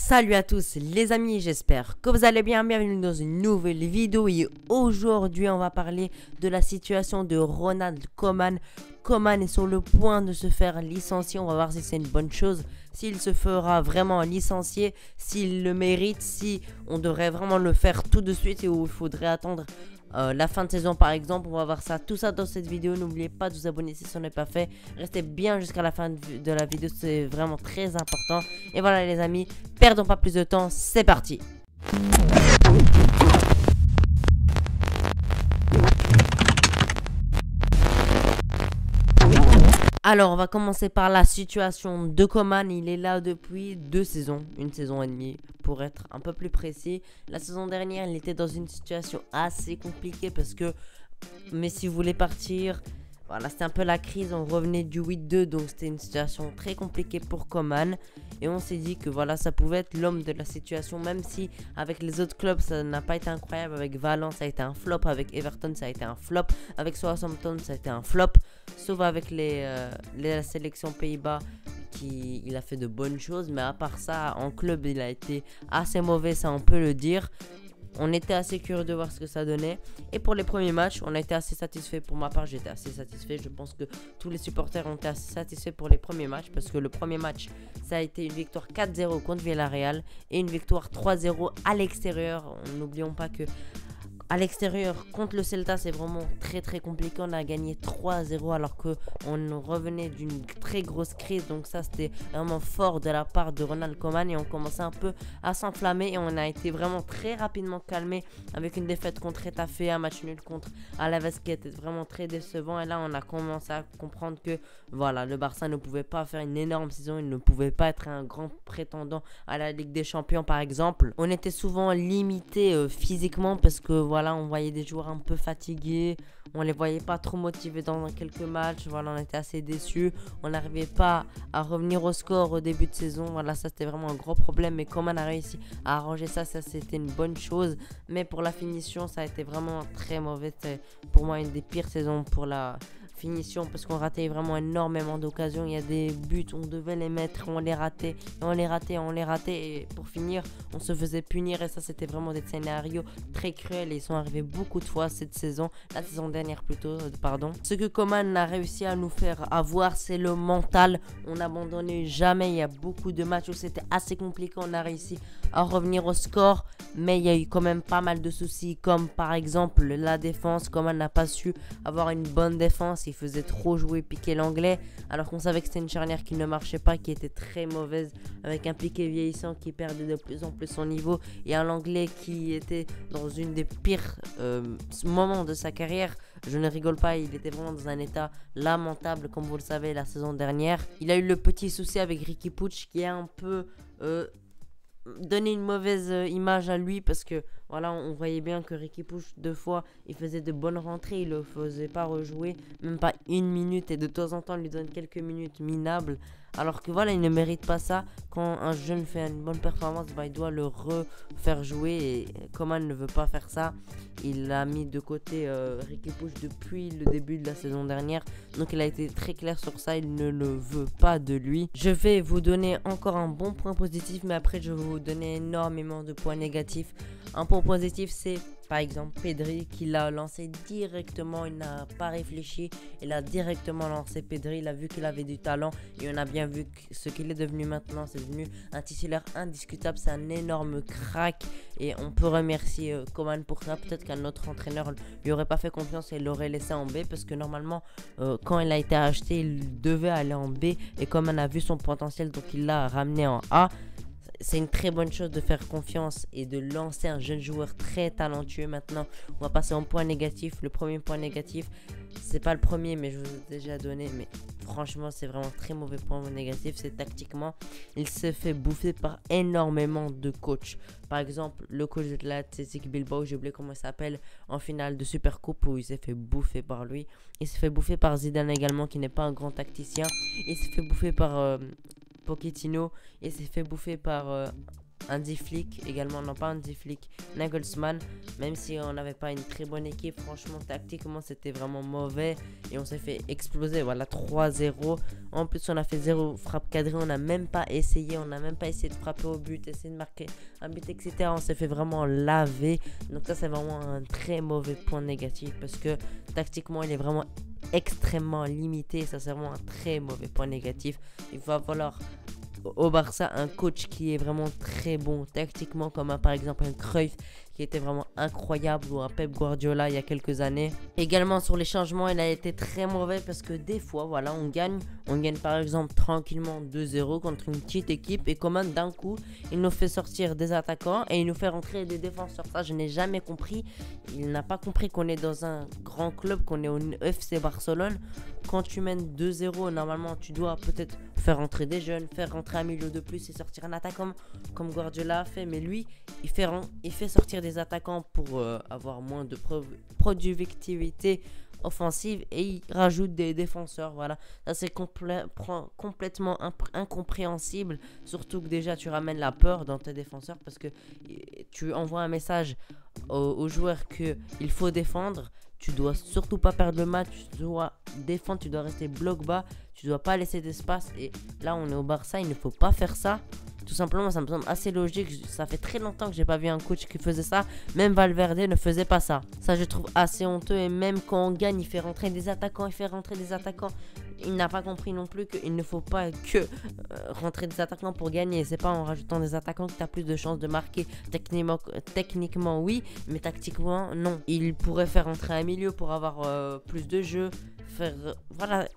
Salut à tous les amis, j'espère que vous allez bien, bienvenue dans une nouvelle vidéo et aujourd'hui on va parler de la situation de Ronald Koeman. Koeman est sur le point de se faire licencier, on va voir si c'est une bonne chose, s'il se fera vraiment licencier, s'il le mérite, si on devrait vraiment le faire tout de suite et où il faudrait attendre la fin de saison par exemple. On va voir ça, tout ça dans cette vidéo. N'oubliez pas de vous abonner si ce n'est pas fait, restez bien jusqu'à la fin de la vidéo, c'est vraiment très important. Et voilà les amis, perdons pas plus de temps, c'est parti. Alors, on va commencer par la situation de Koeman. Il est là depuis 2 saisons, une saison et demie pour être un peu plus précis. La saison dernière, il était dans une situation assez compliquée parce que Messi voulait partir. Voilà, c'était un peu la crise, on revenait du 8-2, donc c'était une situation très compliquée pour Koeman. Et on s'est dit que voilà, ça pouvait être l'homme de la situation, même si avec les autres clubs, ça n'a pas été incroyable. Avec Valence, ça a été un flop, avec Everton, ça a été un flop, avec Southampton, ça a été un flop. Sauf avec la sélection Pays-Bas, il a fait de bonnes choses. Mais à part ça, en club, il a été assez mauvais, ça on peut le dire. On était assez curieux de voir ce que ça donnait. Et pour les premiers matchs, on a été assez satisfait. Pour ma part, j'étais assez satisfait. Je pense que tous les supporters ont été assez satisfaits pour les premiers matchs. Parce que le premier match, ça a été une victoire 4-0 contre Villarreal. Et une victoire 3-0 à l'extérieur. N'oublions pas que à l'extérieur, contre le Celta, c'est vraiment très compliqué. On a gagné 3-0 alors qu'on revenait d'une très grosse crise. Donc ça, c'était vraiment fort de la part de Ronald Koeman. Et on commençait un peu à s'enflammer. Et on a été vraiment très rapidement calmé avec une défaite contre Retafe, un match nul contre Alaves qui était vraiment très décevant. Et là, on a commencé à comprendre que voilà, le Barça ne pouvait pas faire une énorme saison. Il ne pouvait pas être un grand prétendant à la Ligue des Champions, par exemple. On était souvent limité physiquement parce que voilà, on voyait des joueurs un peu fatigués, on les voyait pas trop motivés dans quelques matchs. Voilà, on était assez déçus, on n'arrivait pas à revenir au score au début de saison. Voilà, ça c'était vraiment un gros problème, mais Koeman a réussi à arranger ça c'était une bonne chose. Mais pour la finition, ça a été vraiment très mauvais. C'était pour moi une des pires saisons pour la finition parce qu'on ratait vraiment énormément d'occasions. Il y a des buts, on devait les mettre, on les ratait, et on les ratait, on les ratait, et pour finir, on se faisait punir. Et ça, c'était vraiment des scénarios très cruels et ils sont arrivés beaucoup de fois cette saison, la saison dernière plutôt, pardon. Ce que Koeman a réussi à nous faire avoir, c'est le mental. On n'abandonnait jamais. Il y a beaucoup de matchs où c'était assez compliqué, on a réussi à revenir au score, mais il y a eu quand même pas mal de soucis, comme par exemple la défense. Koeman n'a pas su avoir une bonne défense. Il faisait trop jouer Piqué l'anglais, alors qu'on savait que c'était une charnière qui ne marchait pas, qui était très mauvaise, avec un Piqué vieillissant qui perdait de plus en plus son niveau, et un anglais qui était dans une des pires moments de sa carrière. Je ne rigole pas, il était vraiment dans un état lamentable, comme vous le savez, la saison dernière. Il a eu le petit souci avec Riqui Puig qui a un peu donné une mauvaise image à lui, parce que voilà, on voyait bien que Riqui Puig, 2 fois, il faisait de bonnes rentrées, il le faisait pas rejouer, même pas une minute, et de temps en temps, il lui donne quelques minutes minables, alors que voilà, il ne mérite pas ça. Quand un jeune fait une bonne performance, bah, il doit le refaire jouer, et Koeman ne veut pas faire ça. Il a mis de côté Riqui Puig depuis le début de la saison dernière, donc il a été très clair sur ça, il ne le veut pas de lui. Je vais vous donner encore un bon point positif, mais après je vais vous donner énormément de points négatifs. Un point positif, c'est par exemple Pedri qui l'a lancé directement, il n'a pas réfléchi, il a directement lancé Pedri, il a vu qu'il avait du talent et on a bien vu ce qu'il est devenu maintenant. C'est devenu un titulaire indiscutable, c'est un énorme crack et on peut remercier Koeman pour ça. Peut-être qu'un autre entraîneur lui aurait pas fait confiance et l'aurait laissé en B, parce que normalement quand il a été acheté, il devait aller en B et Koeman a vu son potentiel, donc il l'a ramené en A. C'est une très bonne chose de faire confiance et de lancer un jeune joueur très talentueux. Maintenant, on va passer au point négatif. Le premier point négatif, c'est pas le premier, mais je vous ai déjà donné. Mais franchement, c'est vraiment très mauvais point négatif. C'est tactiquement, il s'est fait bouffer par énormément de coachs. Par exemple, le coach de l'Athletic Bilbao, j'ai oublié comment il s'appelle, en finale de Supercoupe, où il s'est fait bouffer par lui. Il s'est fait bouffer par Zidane également, qui n'est pas un grand tacticien. Il s'est fait bouffer par Pochettino, et s'est fait bouffer par Andy Flick également, non pas Andy Flick, Nagelsmann. Même si on n'avait pas une très bonne équipe, franchement tactiquement c'était vraiment mauvais et on s'est fait exploser, voilà 3-0. En plus on a fait 0 frappe cadrée, on n'a même pas essayé, de frapper au but, essayer de marquer un but, etc. On s'est fait vraiment laver, donc ça c'est vraiment un très mauvais point négatif parce que tactiquement il est vraiment extrêmement limité, ça c'est vraiment un très mauvais point négatif. Il va falloir au Barça un coach qui est vraiment très bon tactiquement, comme par exemple un Cruyff qui était vraiment incroyable, ou un Pep Guardiola il y a quelques années. Également sur les changements, il a été très mauvais parce que des fois, voilà, on gagne par exemple tranquillement 2-0 contre une petite équipe et Coman d'un coup, il nous fait sortir des attaquants et il nous fait rentrer des défenseurs. Ça, je n'ai jamais compris. Il n'a pas compris qu'on est dans un grand club, qu'on est au FC Barcelone. Quand tu mènes 2-0, normalement, tu dois peut-être faire rentrer des jeunes, faire rentrer un milieu de plus et sortir un attaquant comme Guardiola a fait. Mais lui, il fait sortir des attaquants pour avoir moins de productivité offensive et il rajoute des défenseurs. Voilà, ça c'est complètement incompréhensible, surtout que déjà tu ramènes la peur dans tes défenseurs parce que tu envoies un message aux joueurs qu'il faut défendre. Tu dois surtout pas perdre le match, tu dois défendre, tu dois rester bloc bas, tu dois pas laisser d'espace. Et là on est au Barça, il ne faut pas faire ça. Tout simplement, ça me semble assez logique. Ça fait très longtemps que j'ai pas vu un coach qui faisait ça. Même Valverde ne faisait pas ça. Ça, je trouve assez honteux. Et même quand on gagne, il fait rentrer des attaquants. Il n'a pas compris non plus qu'il ne faut pas que rentrer des attaquants pour gagner. C'est pas en rajoutant des attaquants que tu as plus de chances de marquer. Techniquement, oui, mais tactiquement, non. Il pourrait faire rentrer un milieu pour avoir plus de jeu. Voilà,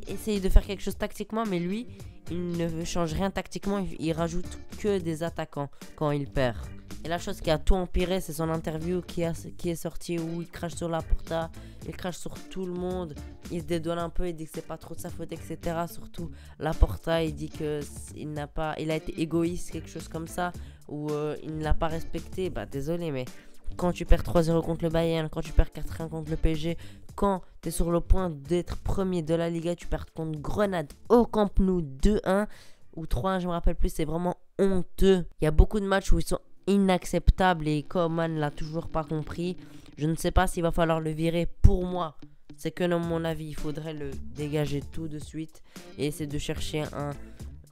essayer de faire quelque chose tactiquement, mais lui, il ne change rien tactiquement, il rajoute que des attaquants quand il perd. Et la chose qui a tout empiré, c'est son interview qui est sortie où il crache sur Laporta, il crache sur tout le monde, il se dédouane un peu, il dit que c'est pas trop de sa faute, etc. Surtout Laporta, il dit qu'il a été égoïste, quelque chose comme ça, ou il ne l'a pas respecté. Bah désolé, mais quand tu perds 3-0 contre le Bayern, quand tu perds 4-1 contre le PSG, quand tu es sur le point d'être premier de la Liga, tu perds contre Grenade au Camp Nou 2-1 ou 3-1, je me rappelle plus, c'est vraiment honteux. Il y a beaucoup de matchs où ils sont inacceptables et Koeman l'a toujours pas compris. Je ne sais pas s'il va falloir le virer. Pour moi, c'est que dans mon avis, il faudrait le dégager tout de suite et essayer de chercher un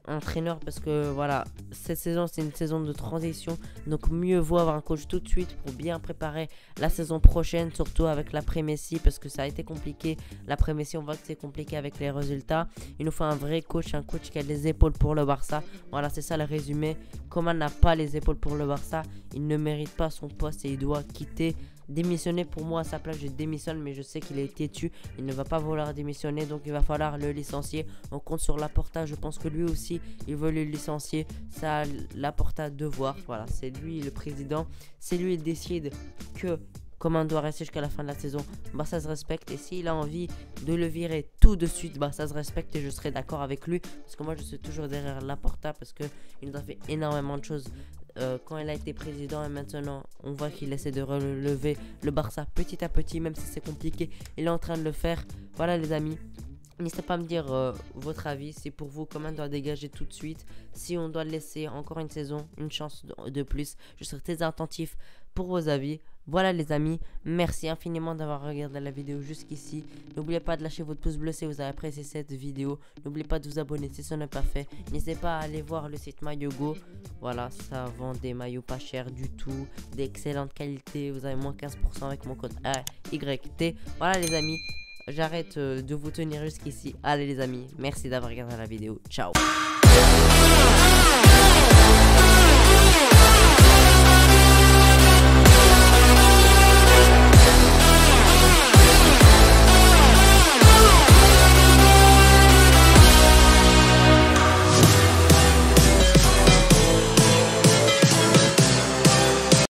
entraîneur parce que voilà, cette saison c'est une saison de transition, donc mieux vaut avoir un coach tout de suite pour bien préparer la saison prochaine, surtout avec l'après-Messi parce que ça a été compliqué. L'après-Messi, on voit que c'est compliqué avec les résultats. Il nous faut un vrai coach, un coach qui a les épaules pour le Barça. Voilà, c'est ça le résumé. Koeman n'a pas les épaules pour le Barça, il ne mérite pas son poste et il doit quitter. Démissionner, pour moi à sa place je démissionne, mais je sais qu'il est têtu, il ne va pas vouloir démissionner, donc il va falloir le licencier. On compte sur Laporta, je pense que lui aussi il veut le licencier. Ça, Laporta devoir, voilà, c'est lui le président, c'est lui il décide que Koeman doit rester jusqu'à la fin de la saison. Bah ça se respecte, et s'il a envie de le virer tout de suite, bah ça se respecte et je serai d'accord avec lui parce que moi je suis toujours derrière Laporta parce que il nous a fait énormément de choses quand il a été président, et maintenant on voit qu'il essaie de relever le Barça petit à petit, même si c'est compliqué, il est en train de le faire. Voilà les amis, n'hésitez pas à me dire votre avis, si pour vous Koeman doit dégager tout de suite, si on doit le laisser encore une saison, une chance de plus. Je serai très attentif pour vos avis. Voilà les amis, merci infiniment d'avoir regardé la vidéo jusqu'ici. N'oubliez pas de lâcher votre pouce bleu si vous avez apprécié cette vidéo. N'oubliez pas de vous abonner si ce n'est pas fait. N'hésitez pas à aller voir le site Mayogo. Voilà, ça vend des maillots pas chers du tout, d'excellente qualité. Vous avez moins 15% avec mon code AYT. Voilà les amis, j'arrête de vous tenir jusqu'ici. Allez les amis, merci d'avoir regardé la vidéo. Ciao.